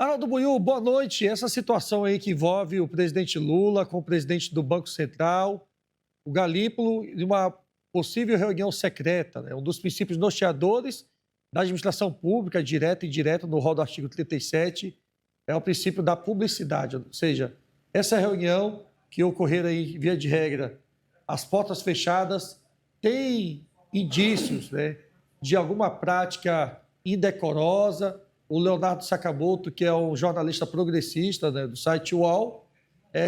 Arnaldo Buiú, boa noite. Essa situação aí que envolve o presidente Lula com o presidente do Banco Central, o Galípolo, de uma possível reunião secreta, né? Um dos princípios norteadores da administração pública, direta e indireta, no rol do artigo 37, é o princípio da publicidade, ou seja, essa reunião que ocorrer aí, via de regra, as portas fechadas, tem indícios, né, de alguma prática indecorosa. O Leonardo Sakamoto, que é um jornalista progressista, né, do site UOL,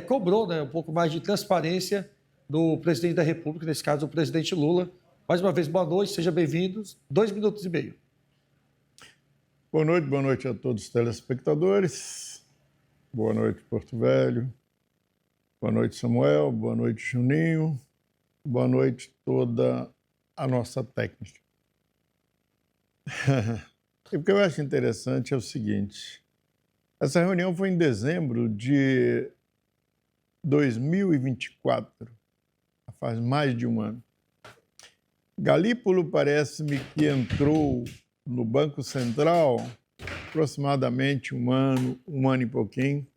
cobrou, né, um pouco mais de transparência do presidente da República, nesse caso o presidente Lula. Mais uma vez, boa noite, sejam bem-vindos. 2 minutos e meio. Boa noite a todos os telespectadores. Boa noite, Porto Velho. Boa noite, Samuel. Boa noite, Juninho. Boa noite, toda a nossa técnica. O que eu acho interessante é o seguinte: essa reunião foi em dezembro de 2024, faz mais de um ano. Galípolo parece-me que entrou no Banco Central aproximadamente um ano e pouquinho,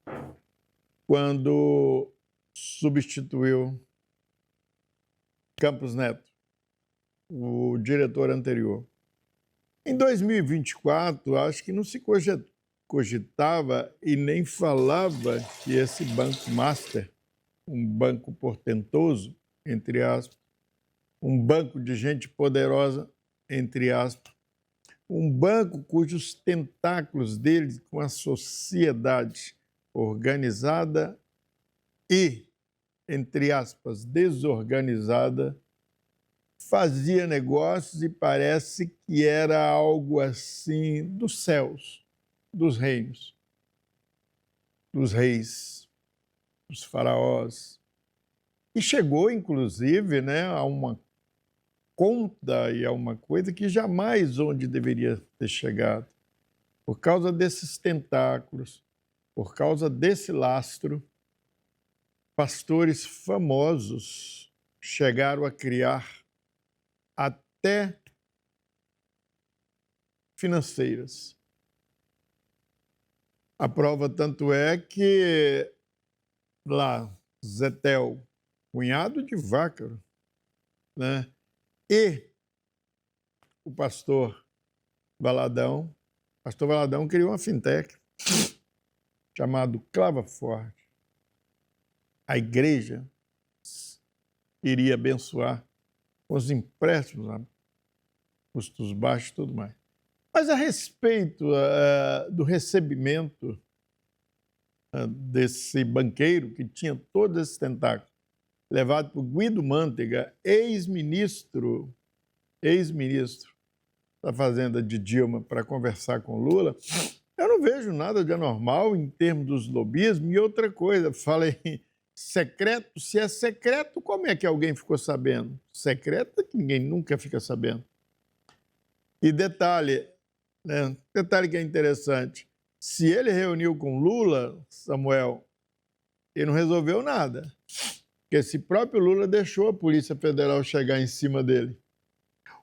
quando substituiu Campos Neto, o diretor anterior. Em 2024, acho que não se cogitava e nem falava que esse Banco Master, um banco portentoso, entre aspas, um banco de gente poderosa, entre aspas, um banco cujos tentáculos dele com a sociedade organizada e, entre aspas, desorganizada, fazia negócios e parece que era algo assim dos céus, dos reinos, dos reis, dos faraós. E chegou, inclusive, né, a uma conta e a uma coisa que jamais onde deveria ter chegado. Por causa desses tentáculos, por causa desse lastro, pastores famosos chegaram a criar até financeiras. A prova tanto é que lá, Zetel, cunhado de Vácaro, né? E o pastor Valadão criou uma fintech chamada Clava Forte. A igreja iria abençoar os empréstimos, custos baixos e tudo mais. Mas a respeito do recebimento desse banqueiro que tinha todos esses tentáculos, levado por Guido Mantega, ex-ministro da Fazenda de Dilma, para conversar com Lula, eu não vejo nada de anormal em termos dos lobismos. E outra coisa, falei secreto, se é secreto, como é que alguém ficou sabendo? Secreto é que ninguém nunca fica sabendo. E detalhe, né, detalhe que é interessante, se ele reuniu com Lula, Samuel, ele não resolveu nada. Porque esse próprio Lula deixou a Polícia Federal chegar em cima dele.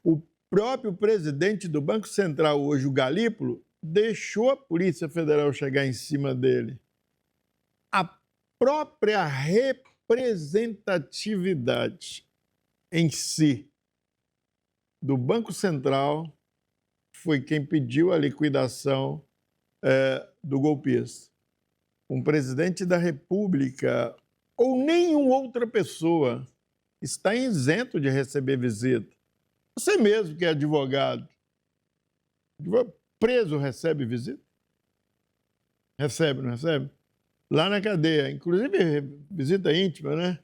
O próprio presidente do Banco Central, hoje o Galípolo, deixou a Polícia Federal chegar em cima dele. A própria representatividade em si do Banco Central foi quem pediu a liquidação do golpista. Um presidente da República ou nenhuma outra pessoa está isento de receber visita. Você mesmo que é advogado, preso recebe visita? Recebe, não recebe? Lá na cadeia, inclusive visita íntima, né?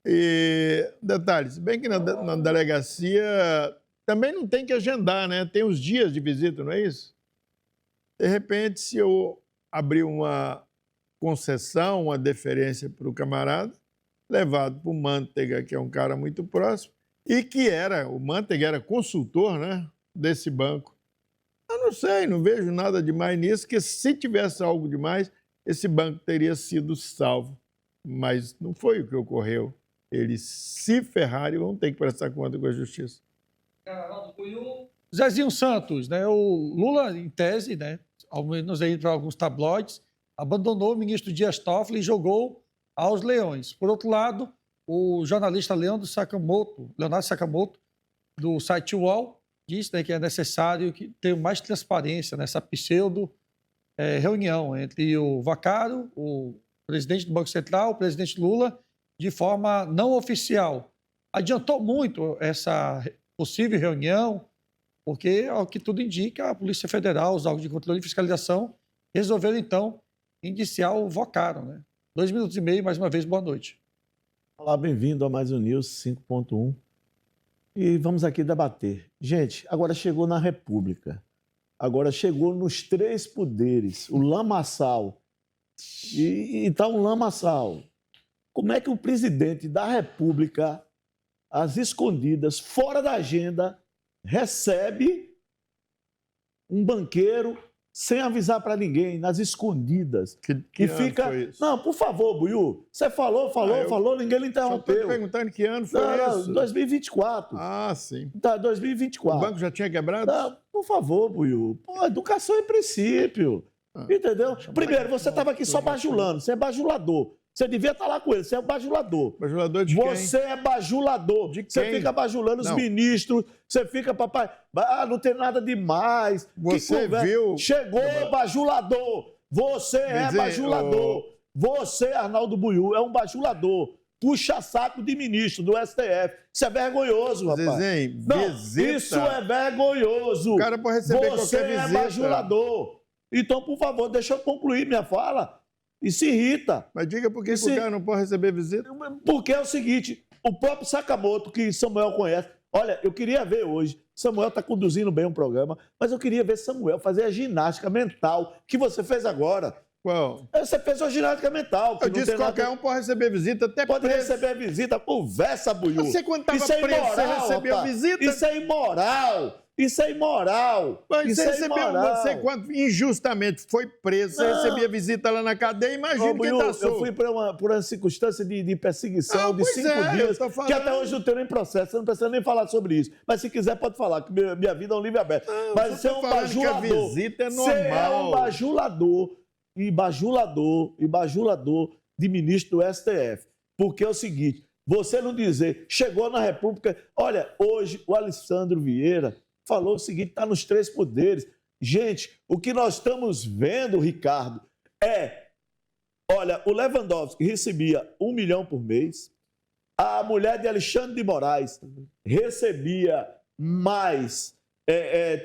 E detalhe, se bem que na delegacia também não tem que agendar, né? Tem os dias de visita, não é isso? De repente, se eu abrir uma concessão, uma deferência para o camarada, levado para o Mantega, que é um cara muito próximo, e que o Mantega era consultor, né, desse banco. Eu não sei, não vejo nada demais nisso, que se tivesse algo demais, esse banco teria sido salvo. Mas não foi o que ocorreu. Eles se ferraram e vão ter que prestar conta com a justiça. Zezinho Santos, né, o Lula, em tese, né, ao menos aí para alguns tabloides, abandonou o ministro Dias Toffoli e jogou aos leões. Por outro lado, o jornalista Leonardo Sakamoto, do site UOL, disse, né, que é necessário que tenha mais transparência nessa reunião entre o Vaccaro, o presidente do Banco Central, o presidente Lula, de forma não oficial. Adiantou muito essa possível reunião, porque, ao que tudo indica, a Polícia Federal, os órgãos de controle e fiscalização, resolveram, então, indiciar o Vaccaro, né? 2 minutos e meio, mais uma vez, boa noite. Olá, bem-vindo a mais um News 5.1. E vamos aqui debater. Gente, agora chegou na República. Agora chegou nos 3 poderes, o lamaçal. E tá um lamaçal. Como é que o presidente da República, às escondidas, fora da agenda, recebe um banqueiro sem avisar para ninguém, nas escondidas? Que fica... ano foi isso? Não, por favor, Buiú, você falou, ninguém lhe Só estou interrompeu. perguntando que ano foi isso. 2024. Ah, sim. Tá, O 2024. banco já tinha quebrado? Não, por favor, Buiú. Pô, educação é princípio. Entendeu? Primeiro, você estava aqui só bajulando. Você é bajulador. Você devia estar lá com ele. Você é bajulador. Bajulador de quem? Você é bajulador. De Você quem? fica bajulando os Não. ministros. Você fica, papai, não tem nada demais. Você viu- Chegou, bajulador. Você é Dizer, bajulador. Você, Arnaldo Buiú, é um bajulador. Puxa saco de ministro do STF. Isso é vergonhoso, rapaz. Zezinho, Não, visita. isso é vergonhoso. O cara pode receber Você qualquer é visita. bajulador. Então, por favor, deixa eu concluir minha fala. E se irrita. Mas diga por que Isso- o cara não pode receber visita? Porque é o seguinte, o próprio Sakamoto, que Samuel conhece, olha, eu queria ver hoje, Samuel está conduzindo bem um programa, mas eu queria ver Samuel fazer a ginástica mental que você fez agora. Qual? Você fez uma ginástica mental. Que Eu não disse tem que qualquer nada... um pode receber visita, até Pode preso. receber visita, conversa, Buiú. Você, quando estava Isso é preso, você imoral, recebeu rapaz. visita? Isso é imoral. Isso é imoral. Mas Isso você é recebeu, imoral. você quando injustamente foi preso, você Não. recebia visita lá na cadeia, imagina Ô, quem Buiú, tá eu solto. fui por uma circunstância de perseguição Não, de pois 5 é, dias, eu tô falando. que até hoje não tem nem processo, você não precisa nem falar sobre isso. Mas se quiser, pode falar, que minha vida é um livre aberto. Não, Mas só você é tô um falando que a bajulador. visita é Você é normal. um bajulador e bajulador de ministro do STF. Porque é o seguinte, você não dizer, chegou na República, olha, hoje o Alessandro Vieira falou o seguinte, está nos 3 poderes. Gente, o que nós estamos vendo, Ricardo, olha, o Lewandowski recebia 1 milhão por mês, a mulher de Alexandre de Moraes recebia mais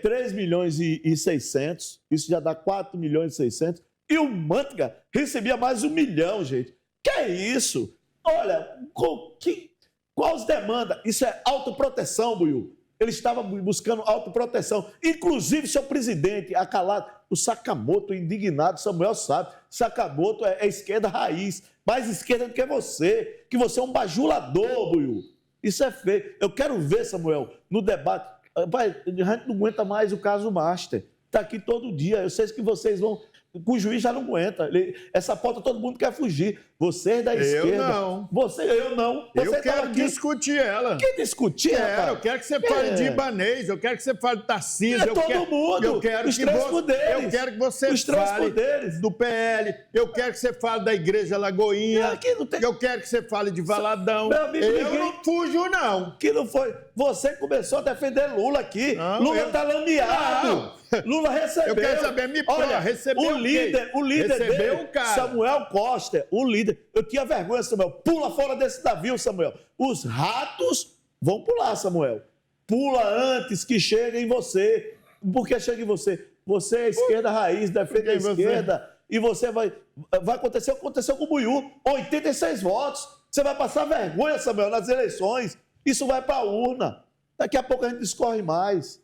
3 milhões e 600, isso já dá 4 milhões e 600, e o Mantega recebia mais 1 milhão, gente. Que é isso? Olha, qual as demandas? Isso é autoproteção, Buiú. Ele estava buscando autoproteção. Inclusive, seu presidente, acalado, o Sakamoto, indignado, Samuel sabe, Sakamoto é esquerda raiz, mais esquerda do que você é um bajulador, Buiú. Isso é feio. Eu quero ver, Samuel, no debate. Pai, a gente não aguenta mais o caso Master. Está aqui todo dia. Eu sei que vocês vão... O juiz já não aguenta. Essa pauta todo mundo quer fugir. Vocês da esquerda. não. Eu não. Você Eu tava quero aqui. discutir ela. Que discutir, rapaz? Eu quero que você fale de Ibanez, eu quero que você fale de Tarcísio. É todo mundo. Eu quero Os que 3 você, poderes. Eu quero que você Os 3 fale poderes. do PL. Eu quero que você fale da Igreja Lagoinha. Aqui não tem- Eu quero que você fale de Valadão. Meu amigo, Eu ninguém- não fujo, não. Que não foi. Você começou a defender Lula aqui. Não, Lula eu- está lameado. Não. Lula recebeu. Eu quero saber, me prova, Olha, recebeu o quem? líder Recebeu dele, o cara. Samuel Costa, o líder. Eu tinha vergonha, Samuel. Pula fora desse navio, Samuel. Os ratos vão pular, Samuel. Pula antes que chegue em você. Por que chega em você? Você é esquerda raiz, defende a Por que você? esquerda. E você vai acontecer o que aconteceu com o Buiú. 86 votos. Você vai passar vergonha, Samuel, nas eleições. Isso vai para a urna. Daqui a pouco a gente discorre mais.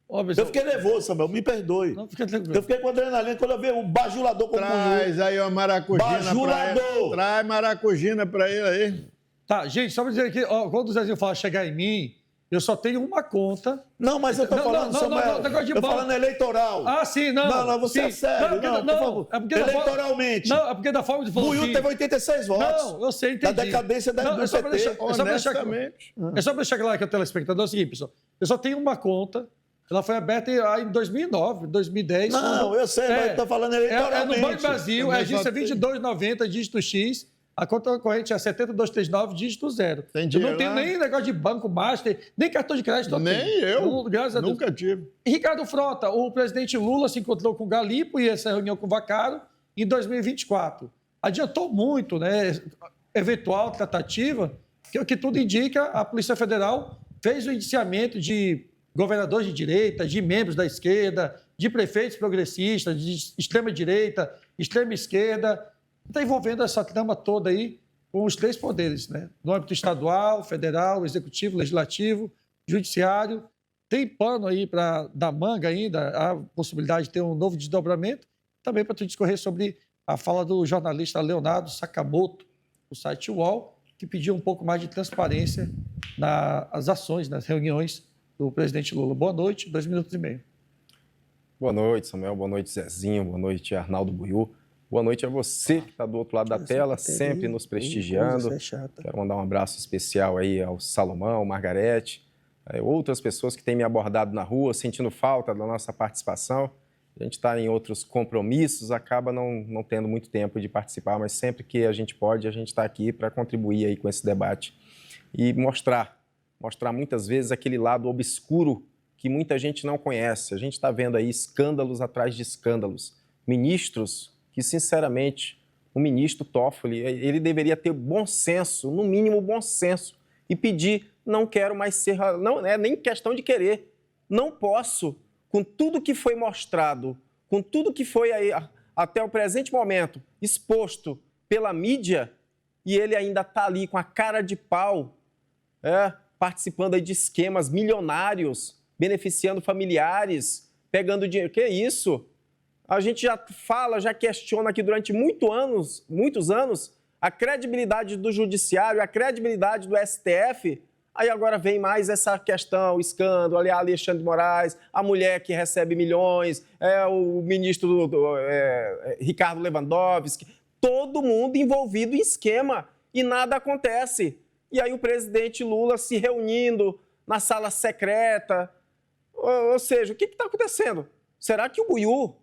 Ó, Eu fiquei nervoso, Samuel, me perdoe. Não, fica tranquilo. Eu fiquei com adrenalina quando eu vi um bajulador como o Buiú. Traz aí uma maracujina pra Bajulador. ele. Traz maracujina pra ele aí. Tá, gente, só para dizer aqui, ó, quando o Zezinho fala chegar em mim, eu só tenho uma conta. Não, mas eu tô Não, falando, não, Samuel, não, negócio de eu bola. falando eleitoral. Ah, sim, não. Não, você sim. é sério. porque- Não, por favor. é porque da forma- Eleitoralmente. Não, é porque da forma de falar. Buiú assim, teve 86 votos. Não, eu sei, entendi. Da decadência Não, do é só pra PT. deixar- é só pra deixar- Honestamente. É só para deixar claro aqui ao telespectador é o seguinte, pessoal. Eu só tenho uma conta Ela foi aberta em 2009, 2010. Não, eu sei, mas está falando É eleitoralmente. no Banco Brasil, Mas a agência só tem- 2290, dígito X, a conta corrente é 70239, dígito 0. Tem Eu dinheiro não tenho lá? nem negócio de banco master, nem cartão de crédito. Nem eu. Graças a Deus. Nunca tive. E Ricardo Frota, o presidente Lula se encontrou com o Galipo e essa reunião com o Vaccaro em 2024. Adiantou muito, né? Eventual tratativa, que o que tudo indica, a Polícia Federal fez o indiciamento de governadores de direita, de membros da esquerda, de prefeitos progressistas, de extrema-direita, extrema-esquerda. Está envolvendo essa trama toda aí com os três poderes, né? No âmbito estadual, federal, executivo, legislativo, judiciário. Tem pano aí para dar manga ainda, a possibilidade de ter um novo desdobramento, também para tu discorrer sobre a fala do jornalista Leonardo Sakamoto, do site UOL, que pediu um pouco mais de transparência nas ações, nas reuniões do presidente Lula. Boa noite, 2 minutos e meio. Boa noite, Samuel. Boa noite, Zezinho. Boa noite, Arnaldo Buiú. Boa noite a você que está do outro lado da tela, sempre nos prestigiando. Quero mandar um abraço especial aí ao Salomão, Margarete, outras pessoas que têm me abordado na rua, sentindo falta da nossa participação. A gente está em outros compromissos, acaba não tendo muito tempo de participar, mas sempre que a gente pode, a gente está aqui para contribuir aí com esse debate e mostrar muitas vezes aquele lado obscuro que muita gente não conhece. A gente está vendo aí escândalos atrás de escândalos. Ministros que, sinceramente, o ministro Toffoli, ele deveria ter bom senso, no mínimo bom senso, e pedir, não quero mais ser... Não é nem questão de querer, não posso, com tudo que foi mostrado, com tudo que foi aí, até o presente momento exposto pela mídia, e ele ainda está ali com a cara de pau, participando aí de esquemas milionários, beneficiando familiares, pegando dinheiro. Que isso? A gente já fala, já questiona aqui durante muitos anos, a credibilidade do judiciário, a credibilidade do STF. Aí agora vem mais essa questão, o escândalo, ali, Alexandre de Moraes, a mulher que recebe milhões, o ministro Ricardo Lewandowski, todo mundo envolvido em esquema e nada acontece. E aí o presidente Lula se reunindo na sala secreta. Ou seja, o que está acontecendo? Será que o Buiú,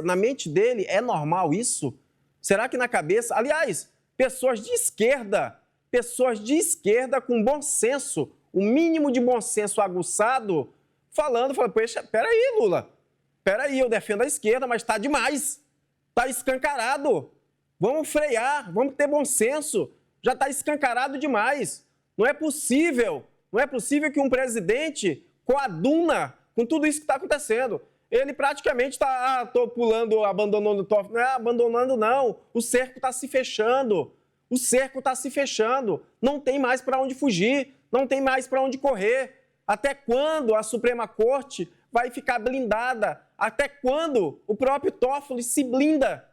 na mente dele, é normal isso? Será que na cabeça... Aliás, pessoas de esquerda com bom senso, o mínimo de bom senso aguçado, falando, poxa, peraí, Lula, peraí, eu defendo a esquerda, mas está demais, está escancarado, vamos frear, vamos ter bom senso, já está escancarado demais. Não é possível que um presidente coaduna com tudo isso que está acontecendo. Ele praticamente está, pulando, abandonando o Toffoli. Não é abandonando, não. O cerco está se fechando. Não tem mais para onde fugir, não tem mais para onde correr. Até quando a Suprema Corte vai ficar blindada? Até quando o próprio Toffoli se blinda?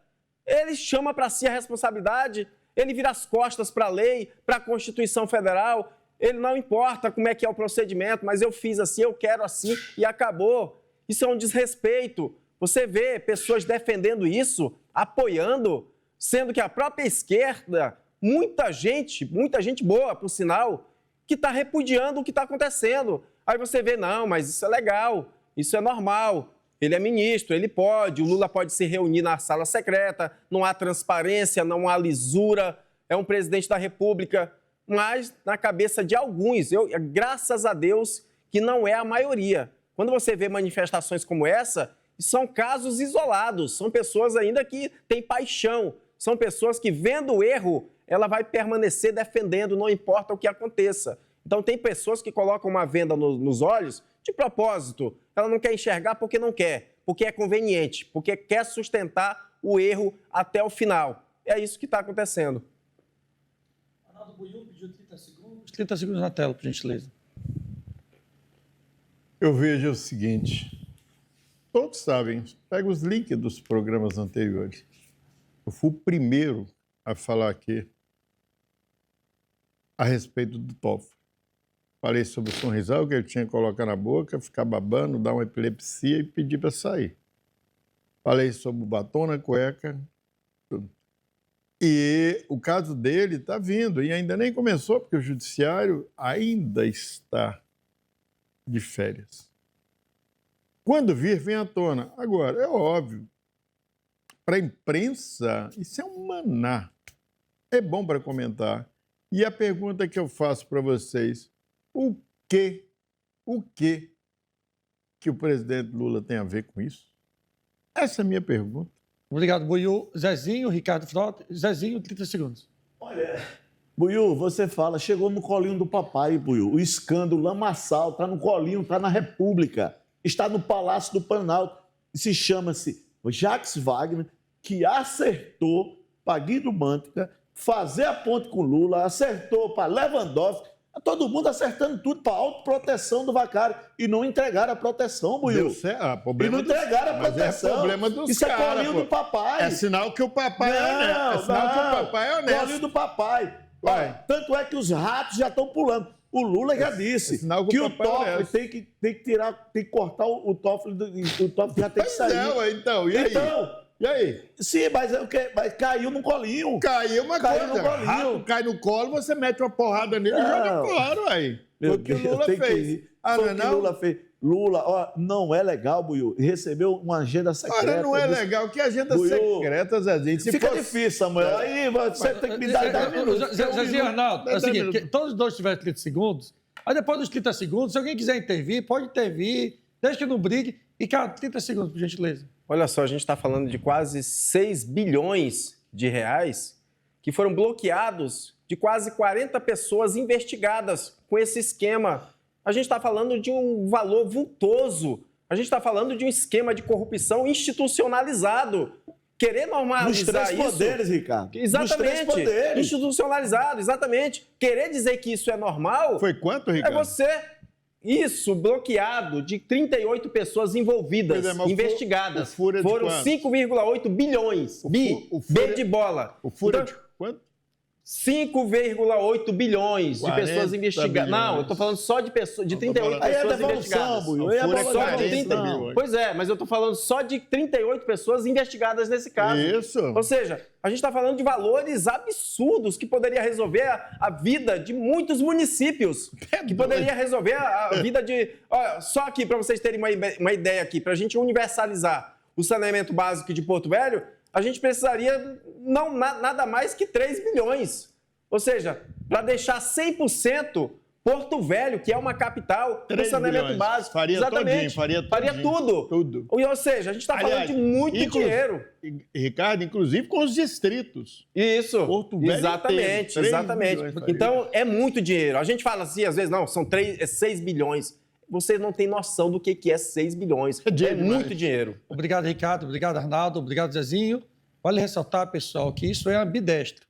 Ele chama para si a responsabilidade, ele vira as costas para a lei, para a Constituição Federal. Ele não importa como é que é o procedimento, mas eu fiz assim, eu quero assim e acabou. Isso é um desrespeito. Você vê pessoas defendendo isso, apoiando, sendo que a própria esquerda, muita gente boa, por sinal, que está repudiando o que está acontecendo. Aí você vê, não, mas isso é legal, isso é normal, ele é ministro, ele pode, o Lula pode se reunir na sala secreta, não há transparência, não há lisura, é um presidente da República, mas na cabeça de alguns, graças a Deus que não é a maioria. Quando você vê manifestações como essa, são casos isolados, são pessoas ainda que têm paixão, são pessoas que, vendo o erro, ela vai permanecer defendendo, não importa o que aconteça. Então, tem pessoas que colocam uma venda nos olhos de propósito. Ela não quer enxergar porque não quer, porque é conveniente, porque quer sustentar o erro até o final. É isso que está acontecendo. Arnaldo Buiú pediu 30 segundos. 30 segundos na tela, por gentileza. Eu vejo o seguinte, todos sabem, pega os links dos programas anteriores. Eu fui o primeiro a falar aqui a respeito do Toffoli. Falei sobre o sorrisal que ele tinha que colocar na boca, ficar babando, dar uma epilepsia e pedir para sair. Falei sobre o batom na cueca, tudo. E o caso dele está vindo, e ainda nem começou, porque o judiciário ainda está de férias. Quando vir, vem à tona. Agora, é óbvio, para a imprensa, isso é um maná. É bom para comentar. E a pergunta que eu faço para vocês, o que o presidente Lula tem a ver com isso? Essa é a minha pergunta. Obrigado, Buiú. Zezinho, Ricardo Frota. Zezinho, 30 segundos. Olha, Buiú, você fala, chegou no colinho do papai, Buiú. O escândalo lamaçal está no colinho, está na República, está no Palácio do Planalto. Se chama-se Jacques Wagner, que acertou para Guido Mantega fazer a ponte com Lula, acertou para Lewandowski, todo mundo acertando tudo para a autoproteção do Vacário e não entregaram a proteção, Buiú. Deu certo. Ah, E problema não entregaram a Mas proteção. é problema dos Isso caras, é colinho pô. do papai. É sinal que o papai é honesto. É sinal que o papai é honesto. Colinho do papai. Vai. Olha, tanto é que os ratos já estão pulando. O Lula já disse sinal que que o o papai é Toffoli honesto. tem que tirar, tem que cortar o Toffoli, o Toffoli já tem que Pois sair. é, então, e aí? Então, E aí? sim, mas, mas caiu no colinho. Caiu uma Caiu coisa. no colinho. Rato cai no colo, você mete uma porrada nele e Não. joga fora, aí. Meu Foi o que o Deus, Lula tem que fez. rir. Ah, Foi não é o que não? Lula fez. Lula, ó, não é legal, Buiú. Recebeu uma agenda secreta. Ora, não é desse- legal. Que agenda Buiú, secreta, Zezinho? Se Fica fosse- difícil, Samuel. Aí você tem que me dar 10 minutos. Zezinho, Arnaldo, é o 10 seguinte, minutos. que todos os dois tiverem 30 segundos, aí depois dos 30 segundos, se alguém quiser intervir, pode intervir, desde que não brigue. E, cara, 30 segundos, por gentileza. Olha só, a gente está falando de quase 6 bilhões de reais que foram bloqueados de quase 40 pessoas investigadas com esse esquema. A gente está falando de um valor vultoso. A gente está falando de um esquema de corrupção institucionalizado. Querer Nos normalizar três isso... poderes, Ricardo. Nos três Exatamente. poderes. Institucionalizado, exatamente. Querer dizer que isso é normal Foi quanto, é Ricardo? você... Isso, bloqueado de 38 pessoas envolvidas, Pois é, mas investigadas. o furo é de Foram quanto? 5,8 bilhões. O B furo é- de bola. O furo é Então, de quanto? 5,8 bilhões de 40 pessoas investigadas. Não, bilhões. eu tô falando só de pessoas, de Eu tô 38 falando- Aí é pessoas devolução, investigadas. Buiú. O Aí é furo é devolução. Só de 40 30. bilhões. Pois é, mas eu tô falando só de 38 pessoas investigadas nesse caso. Isso. Ou seja, a gente está falando de valores absurdos que poderia resolver a vida de muitos municípios. Que poderia resolver a vida de... Olha, só aqui, para vocês terem uma ideia aqui, para a gente universalizar o saneamento básico de Porto Velho, a gente precisaria nada mais que 3 bilhões. Ou seja, para deixar 100% Porto Velho, que é uma capital, do 3 saneamento bilhões. básico. Faria Exatamente. todinho, faria todinho. tudo. Tudo. Ou seja, a gente está falando Aliás, de muito inclu- dinheiro. Ricardo, inclusive com os distritos. Isso. Porto Velho exatamente, inteiro, 3 exatamente. bilhões faria. Então, é muito dinheiro. A gente fala assim, às vezes, não, são 6 bilhões. Você não tem noção do que é 6 bilhões. É dinheiro demais. muito dinheiro. Obrigado, Ricardo. Obrigado, Arnaldo. Obrigado, Zezinho. Vale ressaltar, pessoal, que isso é ambidestro,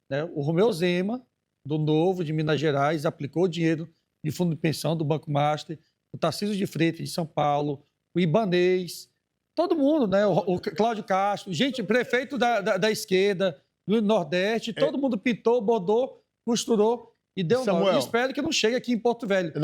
né? O Romeu Zema, do Novo, de Minas Gerais, aplicou dinheiro de fundo de pensão do Banco Master, o Tarcísio de Freitas, de São Paulo, o Ibanez, todo mundo, né? O Cláudio Castro, gente, prefeito da esquerda, do Nordeste, todo mundo pintou, bordou, costurou e deu nome. Samuel. E espero que não chegue aqui em Porto Velho.